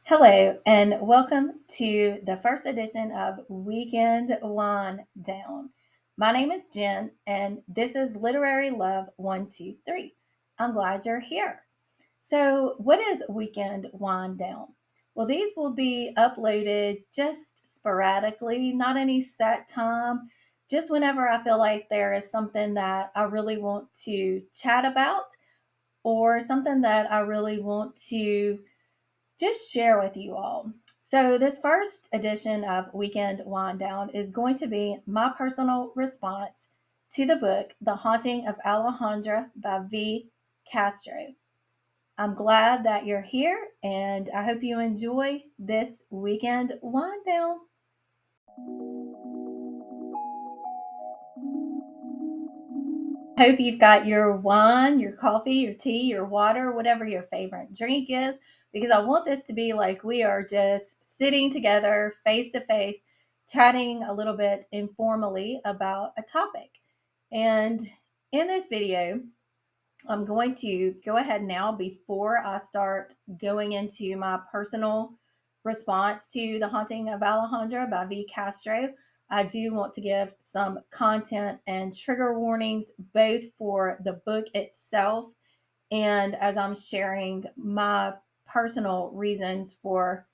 Hello, and welcome to the first edition of Weekend Wine Down. My name is Jen, and this is Literary Love 123. I'm glad you're here. So, what is Weekend Wine Down? Well, these will be uploaded just sporadically, not any set time, just whenever I feel like there is something that I really want to chat about or something that I really want to just share with you all. So, this first edition of Weekend Wind Down is going to be my personal response to the book The Haunting of Alejandra by V. Castro. I'm glad that you're here and I hope you enjoy this weekend wind down. Hope you've got your wine, your coffee, your tea, your water, whatever your favorite drink is, because I want this to be like we are just sitting together face to face, chatting a little bit informally about a topic. And in this video, I'm going to go ahead now before I start going into my personal response to The Haunting of Alejandra by V. Castro. I do want to give some content and trigger warnings both for the book itself and as I'm sharing my personal reasons for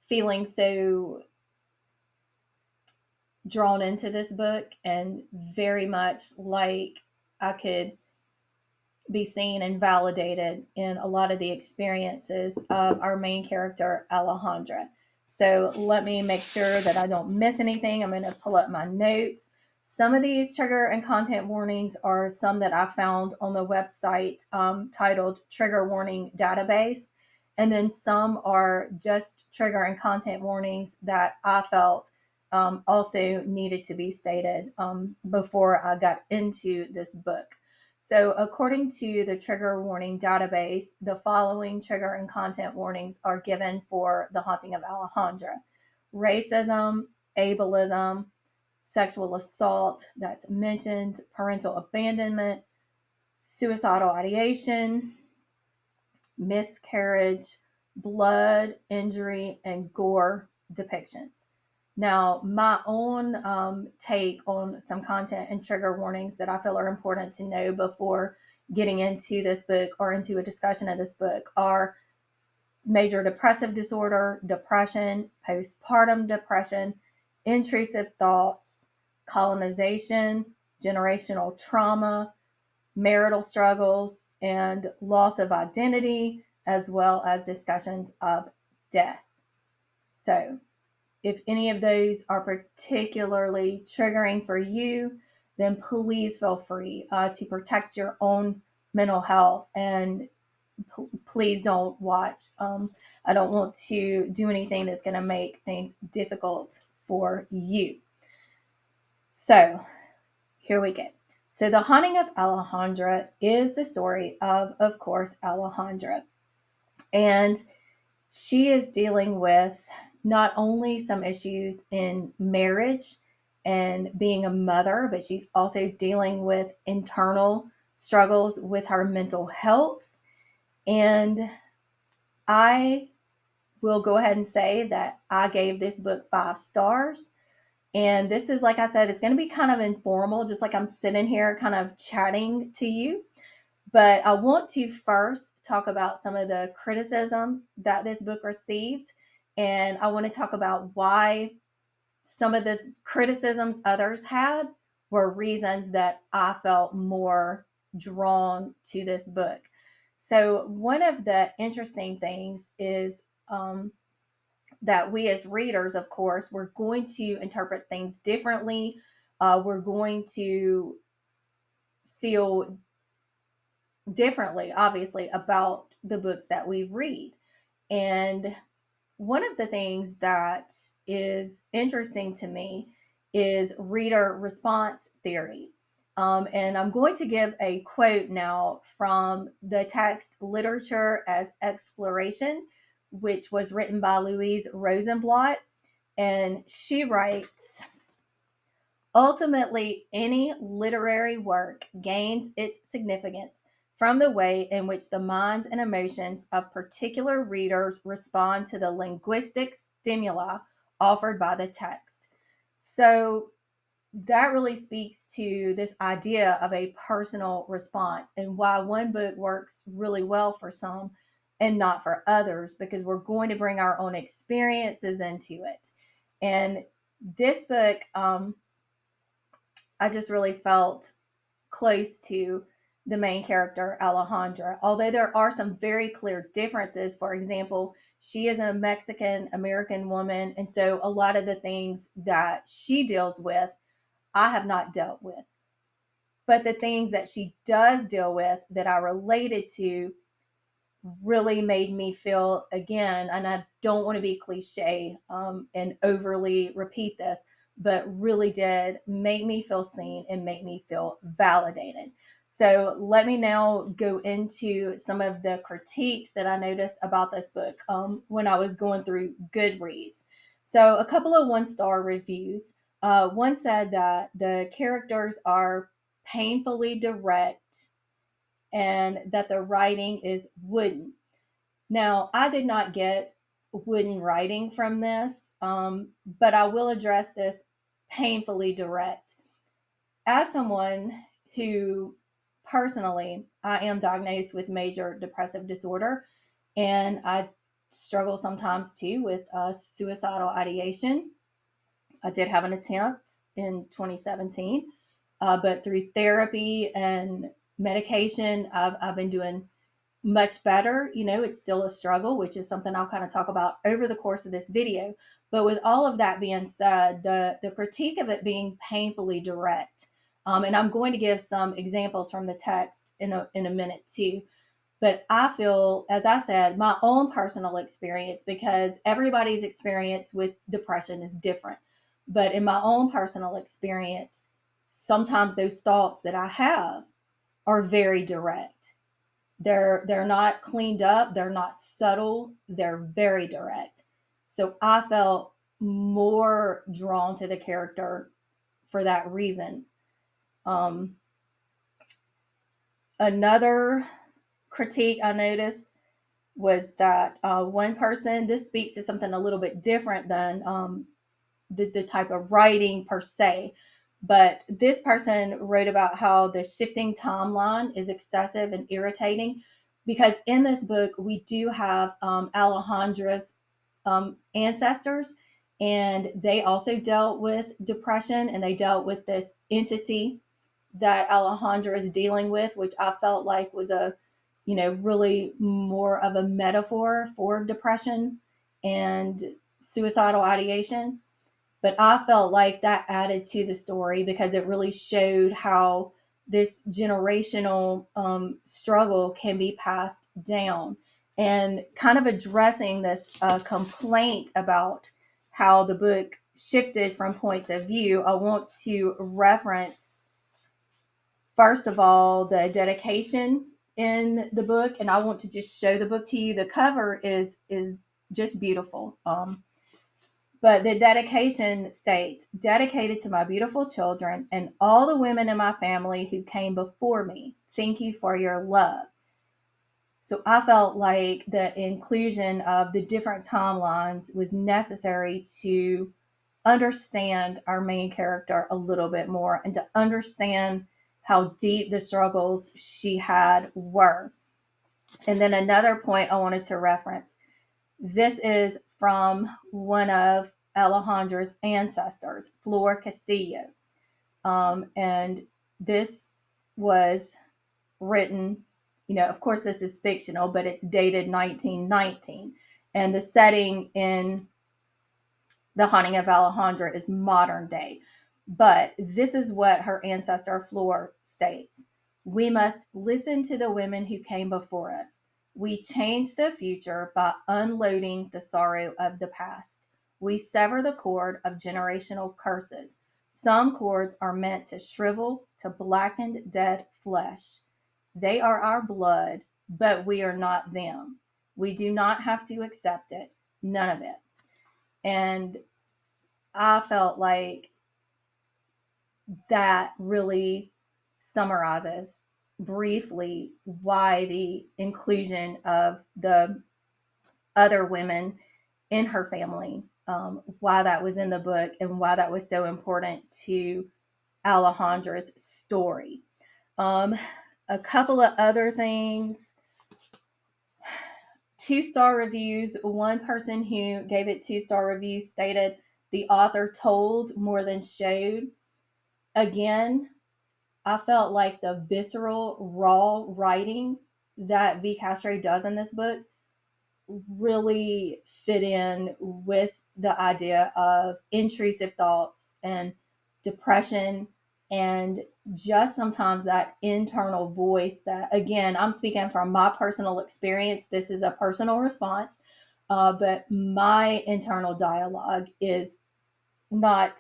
feeling so drawn into this book and very much like I could be seen and validated in a lot of the experiences of our main character, Alejandra. So let me make sure that I don't miss anything. I'm going to pull up my notes. Some of these trigger and content warnings are some that I found on the website titled Trigger Warning Database. And then some are just trigger and content warnings that I felt also needed to be stated before I got into this book. So, according to the trigger warning database, the following trigger and content warnings are given for The Haunting of Alejandra: racism, ableism, sexual assault that's mentioned, parental abandonment, suicidal ideation, miscarriage, blood, injury, and gore depictions. Now, my own take on some content and trigger warnings that I feel are important to know before getting into this book or into a discussion of this book are major depressive disorder, depression, postpartum depression, intrusive thoughts, colonization, generational trauma, marital struggles, and loss of identity, as well as discussions of death. So, if any of those are particularly triggering for you, then please feel free to protect your own mental health and please don't watch. I don't want to do anything that's going to make things difficult for you. So, here we go. So, The Haunting of Alejandra is the story of course, Alejandra. And she is dealing with not only some issues in marriage and being a mother, but she's also dealing with internal struggles with her mental health. And I will go ahead and say that I gave this book 5 stars. And this is, like I said, it's going to be kind of informal, just like I'm sitting here kind of chatting to you. But I want to first talk about some of the criticisms that this book received. And I want to talk about why some of the criticisms others had were reasons that I felt more drawn to this book. So, one of the interesting things is that we as readers, of course, we're going to interpret things differently. We're going to feel differently, obviously, about the books that we read. And one of the things that is interesting to me is reader response theory. And I'm going to give a quote now from the text Literature as Exploration, which was written by Louise Rosenblatt. And she writes, ultimately, any literary work gains its significance from the way in which the minds and emotions of particular readers respond to the linguistic stimuli offered by the text. So that really speaks to this idea of a personal response and why one book works really well for some and not for others, because we're going to bring our own experiences into it. And this book, I just really felt close to the main character, Alejandra. Although there are some very clear differences. For example, she is a Mexican American woman. And so a lot of the things that she deals with, I have not dealt with. But the things that she does deal with that I related to really made me feel, again, and I don't want to be cliche and overly repeat this, but really did make me feel seen and make me feel validated. So let me now go into some of the critiques that I noticed about this book when I was going through Goodreads. So a couple of 1-star reviews. One said that the characters are painfully direct and that the writing is wooden. Now, I did not get wooden writing from this, but I will address this painfully direct. As someone who personally, I am diagnosed with major depressive disorder, and I struggle sometimes too with suicidal ideation. I did have an attempt in 2017, but through therapy and medication, I've been doing much better. You know, it's still a struggle, which is something I'll kind of talk about over the course of this video. But with all of that being said, the critique of it being painfully direct, and I'm going to give some examples from the text in a minute too. But I feel, as I said, my own personal experience, because everybody's experience with depression is different. But in my own personal experience, sometimes those thoughts that I have are very direct. They're not cleaned up, they're not subtle, they're very direct. So I felt more drawn to the character for that reason. Um, Another critique I noticed was that one person, this speaks to something a little bit different than the type of writing per se. But this person wrote about how the shifting timeline is excessive and irritating, because in this book, we do have Alejandra's ancestors, and they also dealt with depression, and they dealt with this entity that Alejandra is dealing with, which I felt like was really more of a metaphor for depression and suicidal ideation. But I felt like that added to the story because it really showed how this generational struggle can be passed down, and kind of addressing this complaint about how the book shifted from points of view. I want to reference, first of all, the dedication in the book, and I want to just show the book to you. The cover is just beautiful. But the dedication states, dedicated to my beautiful children and all the women in my family who came before me. Thank you for your love. So I felt like the inclusion of the different timelines was necessary to understand our main character a little bit more and to understand how deep the struggles she had were. And then another point I wanted to reference, this is from one of Alejandra's ancestors, Flor Castillo. And this was written, of course, this is fictional, but it's dated 1919. And the setting in The Haunting of Alejandra is modern day. But this is what her ancestor Flor states. We must listen to the women who came before us. We change the future by unloading the sorrow of the past. We sever the cord of generational curses. Some cords are meant to shrivel to blackened dead flesh. They are our blood, but we are not them. We do not have to accept it. None of it. And I felt like that really summarizes briefly why the inclusion of the other women in her family, why that was in the book, and why that was so important to Alejandra's story. Um, a couple of other things. 2-star reviews. One person who gave it 2-star reviews stated the author told more than showed. Again, I felt like the visceral, raw writing that V. Castro does in this book really fit in with the idea of intrusive thoughts and depression, and just sometimes that internal voice that, again, I'm speaking from my personal experience. This is a personal response, but my internal dialogue is not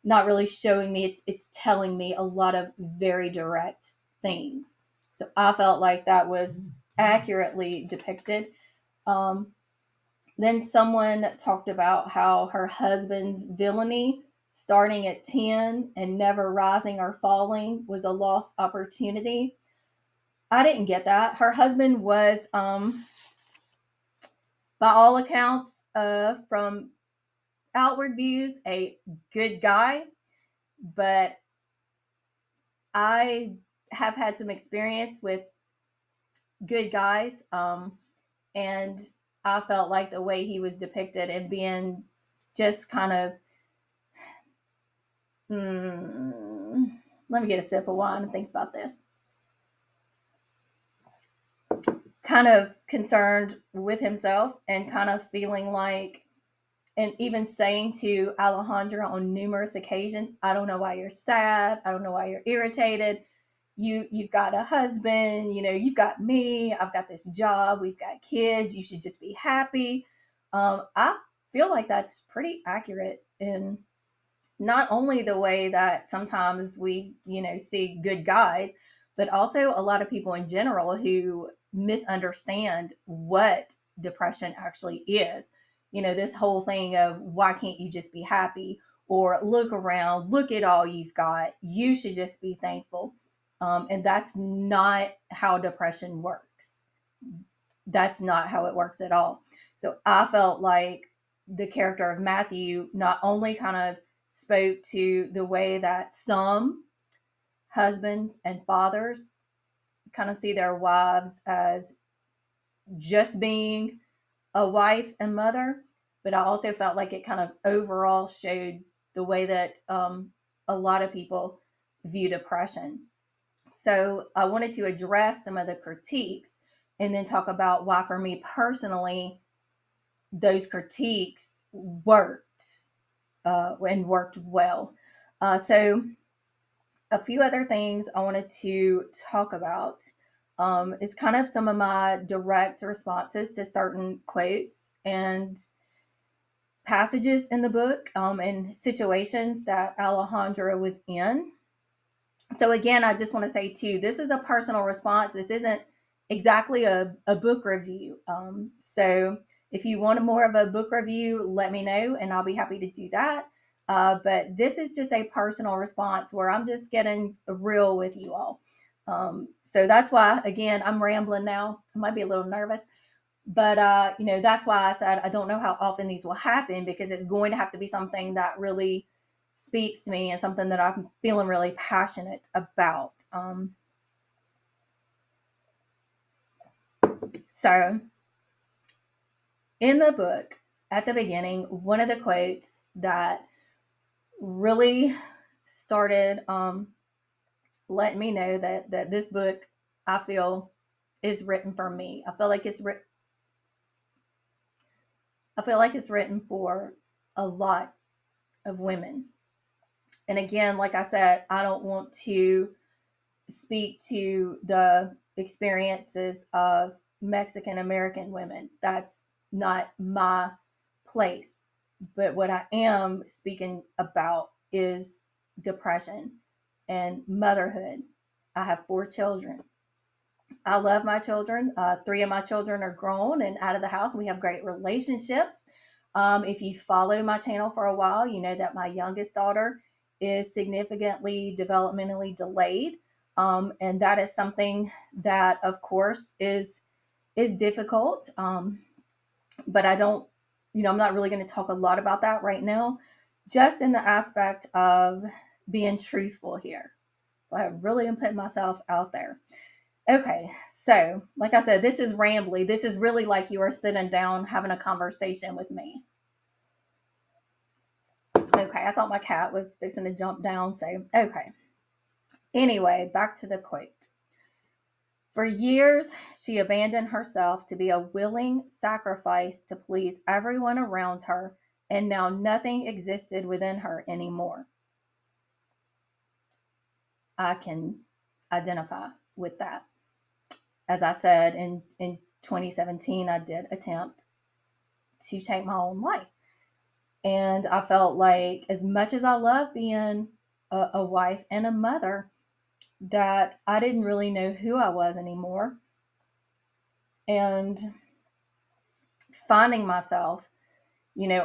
not really showing me. It's telling me a lot of very direct things. So I felt like that was accurately depicted. Um, then someone talked about how her husband's villainy, starting at 10 and never rising or falling, was a lost opportunity. I didn't get that. Her husband was, by all accounts, from outward views, a good guy, but I have had some experience with good guys, and I felt like the way he was depicted and being just kind of, let me get a sip of wine and think about this. Kind of concerned with himself and kind of feeling like, and even saying to Alejandra on numerous occasions, I don't know why you're sad. I don't know why you're irritated. You've got a husband, you've got me, I've got this job, we've got kids, you should just be happy. I feel like that's pretty accurate in not only the way that sometimes we, see good guys, but also a lot of people in general who misunderstand what depression actually is. This whole thing of why can't you just be happy, or look around, look at all you've got, you should just be thankful. And that's not how depression works. That's not how it works at all. So I felt like the character of Matthew not only kind of spoke to the way that some husbands and fathers kind of see their wives as just being a wife and mother, but I also felt like it kind of overall showed the way that a lot of people view depression. So I wanted to address some of the critiques and then talk about why, for me personally, those critiques worked, and worked well. So a few other things I wanted to talk about is kind of some of my direct responses to certain quotes and passages in the book, and situations that Alejandra was in. So again, I just want to say too, this is a personal response. This isn't exactly a book review. So if you want more of a book review, let me know and I'll be happy to do that. But this is just a personal response where I'm just getting real with you all. So that's why, again, I'm rambling now. I might be a little nervous, but that's why I said I don't know how often these will happen, because it's going to have to be something that really speaks to me and something that I'm feeling really passionate about. So in the book, at the beginning, one of the quotes that really started letting me know that this book, I feel, is written for me. I feel like it's written for a lot of women. And again, like I said, I don't want to speak to the experiences of Mexican American women. That's not my place. But what I am speaking about is depression and motherhood. I have 4 children. I love my children. 3 of my children are grown and out of the house, and we have great relationships. If you follow my channel for a while, you know that my youngest daughter is significantly developmentally delayed. And that is something that, of course, is difficult. But I don't, I'm not really going to talk a lot about that right now, just in the aspect of being truthful here. I really am putting myself out there. Okay, so like I said, this is rambly. This is really like you are sitting down having a conversation with me. Okay, I thought my cat was fixing to jump down. So, okay. Anyway, back to the quote. For years, she abandoned herself to be a willing sacrifice to please everyone around her, and now nothing existed within her anymore. I can identify with that. As I said, in 2017, I did attempt to take my own life. And I felt like, as much as I love being a wife and a mother, that I didn't really know who I was anymore. And finding myself,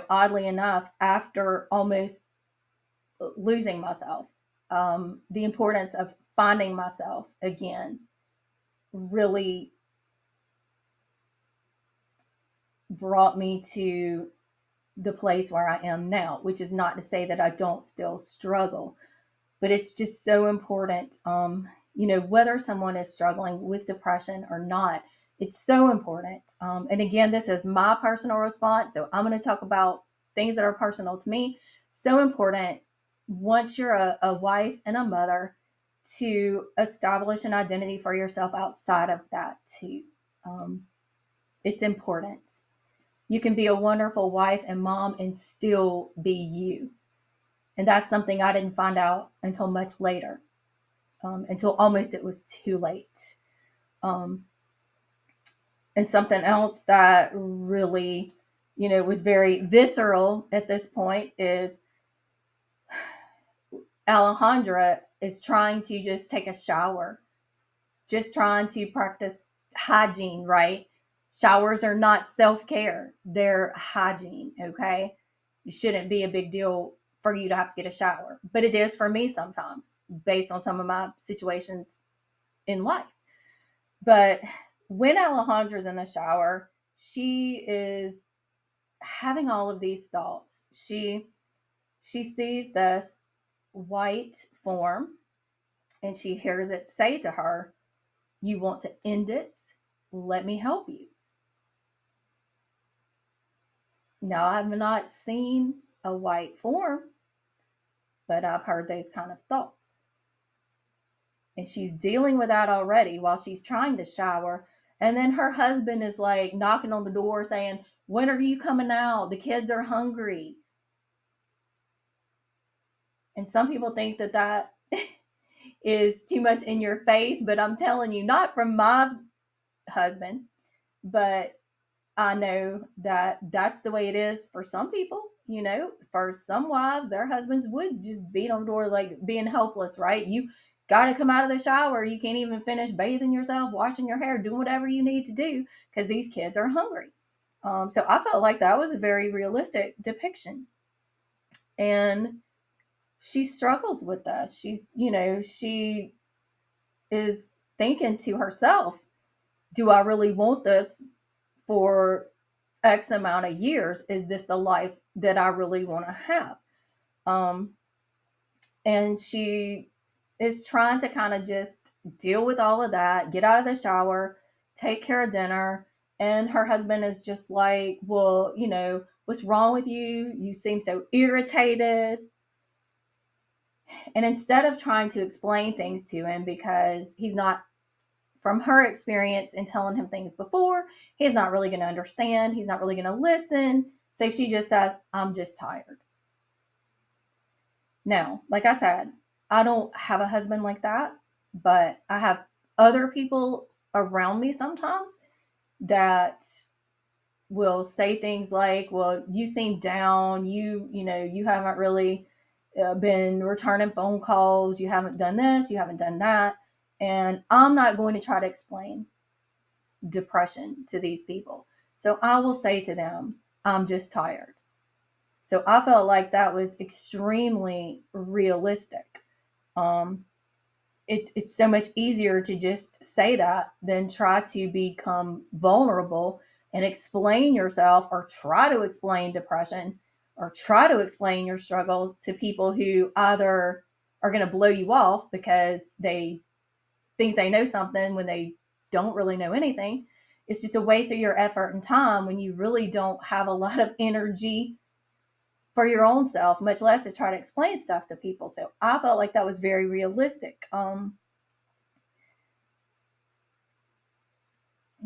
oddly enough, after almost losing myself, the importance of finding myself again really brought me to the place where I am now, which is not to say that I don't still struggle, but it's just so important. Whether someone is struggling with depression or not, it's so important. And again, this is my personal response. So I'm going to talk about things that are personal to me. So important once you're a wife and a mother to establish an identity for yourself outside of that too. It's important. You can be a wonderful wife and mom and still be you. And that's something I didn't find out until much later, until almost it was too late. Um, and something else that really, was very visceral at this point is Alejandra is trying to just take a shower, just trying to practice hygiene, right? Showers are not self care, they're hygiene, okay? It shouldn't be a big deal for you to have to get a shower, but it is for me sometimes based on some of my situations in life. But when Alejandra's in the shower, she is having all of these thoughts. She sees this white form and she hears it say to her, "You want to end it? Let me help you." Now, I've not seen a white form, but I've heard those kind of thoughts. And she's dealing with that already while she's trying to shower. And then her husband is like knocking on the door saying, "When are you coming out? The kids are hungry." And some people think that that is too much in your face, but I'm telling you, not from my husband, but I know that that's the way it is for some people. For some wives, their husbands would just beat on the door like being helpless, right? You got to come out of the shower. You can't even finish bathing yourself, washing your hair, doing whatever you need to do because these kids are hungry. So I felt like that was a very realistic depiction. And she struggles with this. She is thinking to herself, do I really want this for X amount of years? Is this the life that I really want to have? Um, and she is trying to kind of just deal with all of that, get out of the shower, take care of dinner. And her husband is just like, "Well, what's wrong with you? You seem so irritated." And instead of trying to explain things to him, because he's not, from her experience in telling him things before, he's not really going to understand. He's not really going to listen. So she just says, "I'm just tired." Now, like I said, I don't have a husband like that, but I have other people around me sometimes that will say things like, "Well, you seem down. You haven't really been returning phone calls. You haven't done this. You haven't done that." And I'm not going to try to explain depression to these people. So I will say to them, "I'm just tired." So I felt like that was extremely realistic. Um, it's so much easier to just say that than try to become vulnerable and explain yourself, or try to explain depression, or try to explain your struggles to people who either are going to blow you off because they think they know something when they don't really know anything. It's just a waste of your effort and time when you really don't have a lot of energy for your own self, much less to try to explain stuff to people. So I felt like that was very realistic.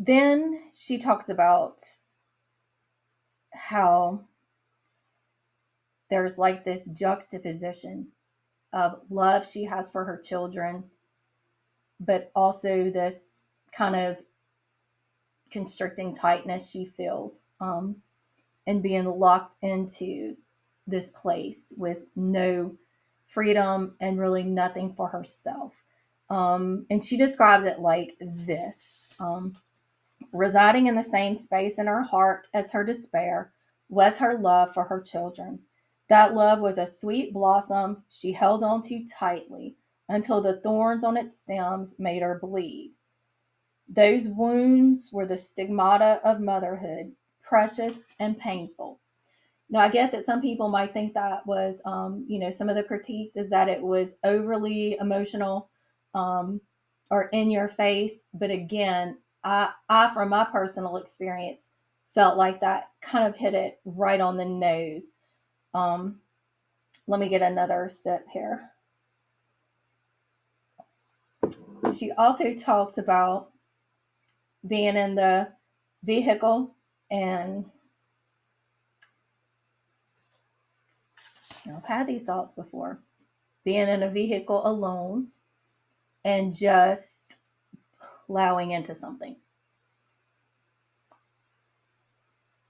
Then she talks about how there's like this juxtaposition of love she has for her children, but also this kind of constricting tightness she feels, and being locked into this place with no freedom and really nothing for herself. And she describes it like this: residing in the same space in her heart as her despair was her love for her children. That love was a sweet blossom she held on to tightly until the thorns on its stems made her bleed. Those wounds were the stigmata of motherhood, precious and painful. Now, I get that some people might think that was, some of the critiques is that it was overly emotional, um, or in your face. But again, from my personal experience, felt like that kind of hit it right on the nose. Um, Let me get another sip here. She also talks about being in the vehicle, and I've had these thoughts before, being in a vehicle alone and just plowing into something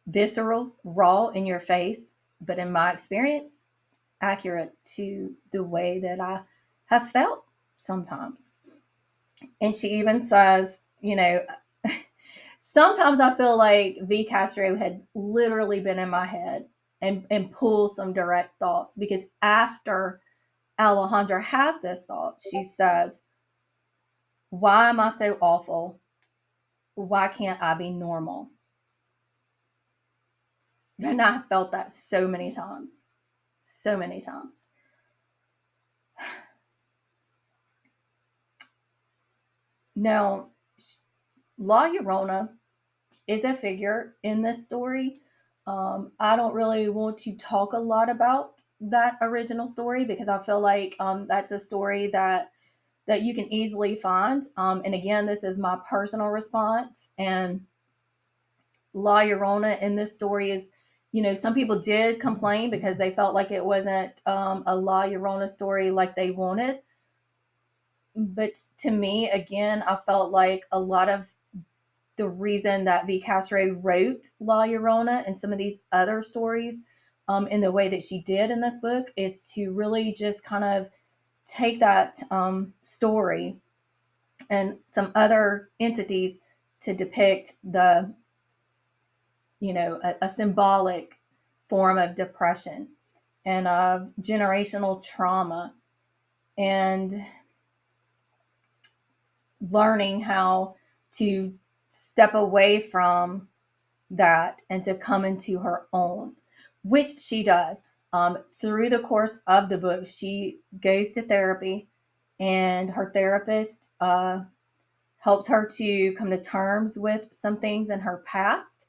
visceral, raw in your face, but in my experience, accurate to the way that I have felt sometimes. And she even says, sometimes I feel like V. Castro had literally been in my head and pulled some direct thoughts, because after Alejandra has this thought, she says, why am I so awful? Why can't I be normal? And I felt that so many times. So many times. Now, La Llorona is a figure in this story. I don't really want to talk a lot about that original story, because I feel like that's a story that you can easily find. And again, this is my personal response. And La Llorona in this story is, some people did complain because they felt like it wasn't a La Llorona story like they wanted. But to me, again, I felt like a lot of the reason that V. Castro wrote La Llorona and some of these other stories in the way that she did in this book is to really just kind of take that story and some other entities to depict a symbolic form of depression and of generational trauma, and learning how to step away from that and to come into her own, which she does. Through the course of the book, she goes to therapy, and her therapist helps her to come to terms with some things in her past,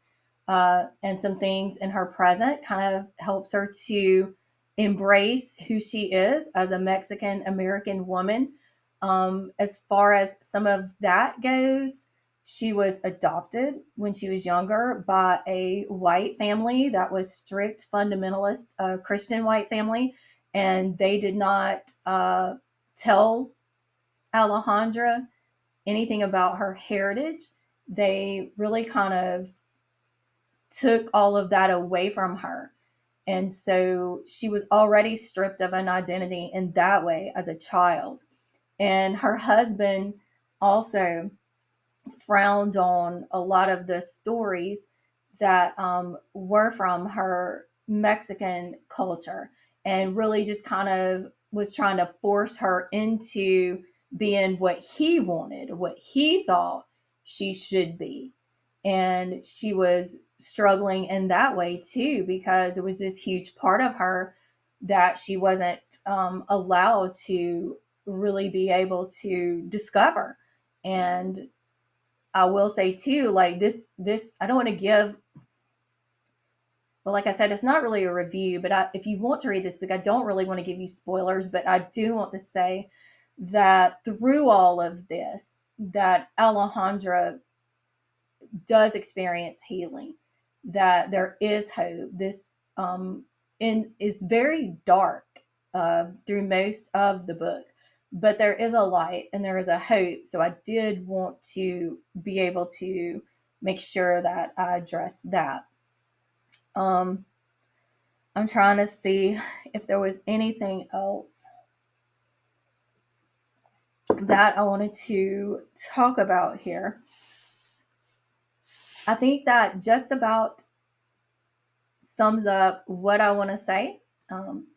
and some things in her present, kind of helps her to embrace who she is as a Mexican American woman. As far as some of that goes, she was adopted when she was younger by a white family that was strict fundamentalist, Christian white family, and they did not tell Alejandra anything about her heritage. They really kind of took all of that away from her. And so she was already stripped of an identity in that way as a child. And her husband also frowned on a lot of the stories that were from her Mexican culture, and really just kind of was trying to force her into being what he wanted, what he thought she should be. And she was struggling in that way too, because it was this huge part of her that she wasn't allowed to really be able to discover. And I will say too, like this, I don't want to give, well, like I said, it's not really a review, but if you want to read this book, I don't really want to give you spoilers, but I do want to say that through all of this, that Alejandra does experience healing, that there is hope. This is very dark through most of the book, but there is a light and there is a hope. So I did want to be able to make sure that I address that. Um, I'm trying to see if there was anything else that I wanted to talk about here. I think that just about sums up what I want to say. Um,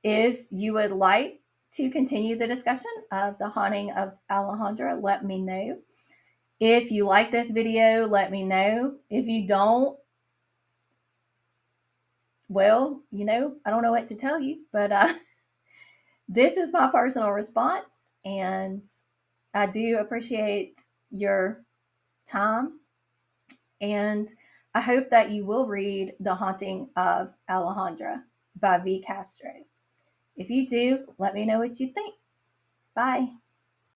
if you would like to continue the discussion of the haunting of Alejandra, let me know. If you like this video, let me know. If you don't, well, I don't know what to tell you, but this is my personal response, and I do appreciate your time. And I hope that you will read The Haunting of Alejandra by V. Castro. If you do, let me know what you think. Bye.